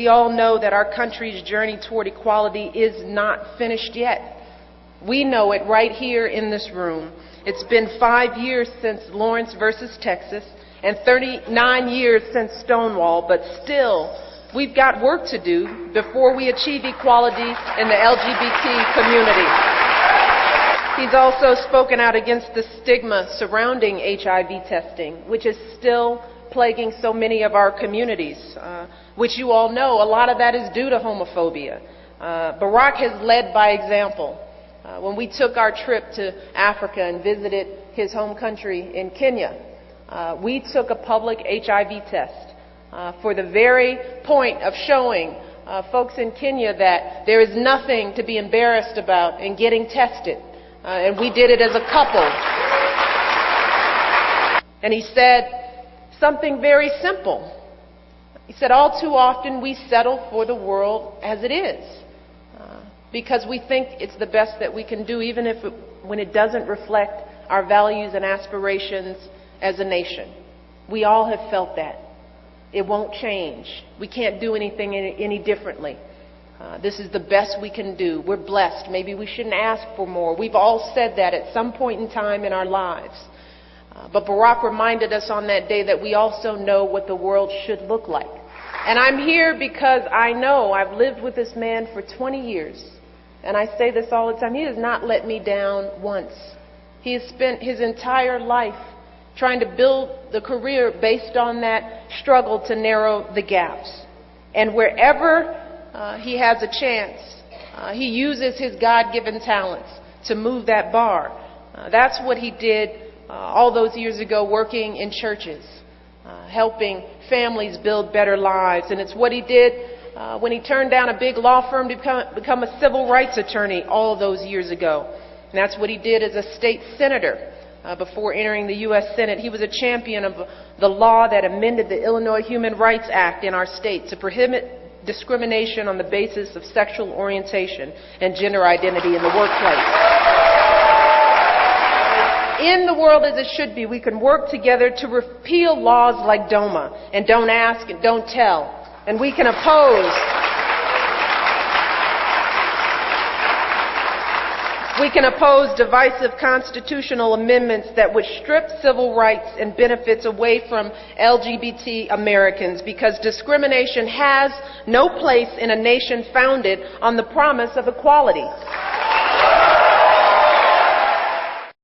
we all know that our country's journey toward equality is not finished yet. We know it right here in this room. It's been 5 years since Lawrence versus Texas and 39 years since Stonewall, but still, we've got work to do before we achieve equality in the LGBT community. He's also spoken out against the stigma surrounding HIV testing, which is still plaguing so many of our communities, which you all know, a lot of that is due to homophobia. Barack has led by example. When we took our trip to Africa and visited his home country in Kenya, we took a public HIV test for the very point of showing folks in Kenya that there is nothing to be embarrassed about in getting tested. And we did it as a couple. And he said something very simple. He said, all too often we settle for the world as it is because we think it's the best that we can do, even if when it doesn't reflect our values and aspirations as a nation. We all have felt that. It won't change. We can't do anything any differently. This is the best we can do. We're blessed. Maybe we shouldn't ask for more. We've all said that at some point in time in our lives. But Barack reminded us on that day that we also know what the world should look like. And I'm here because I know I've lived with this man for 20 years. And I say this all the time. He has not let me down once. He has spent his entire life trying to build the career based on that struggle to narrow the gaps. And wherever he has a chance, he uses his God-given talents to move that bar. That's what he did all those years ago, working in churches, helping families build better lives. And it's what he did when he turned down a big law firm to become a civil rights attorney all those years ago. And that's what he did as a state senator before entering the U.S. Senate. He was a champion of the law that amended the Illinois Human Rights Act in our state to prohibit discrimination on the basis of sexual orientation and gender identity in the workplace. In the world as it should be, we can work together to repeal laws like DOMA and don't ask and don't tell. And we can oppose divisive constitutional amendments that would strip civil rights and benefits away from LGBT Americans, because discrimination has no place in a nation founded on the promise of equality.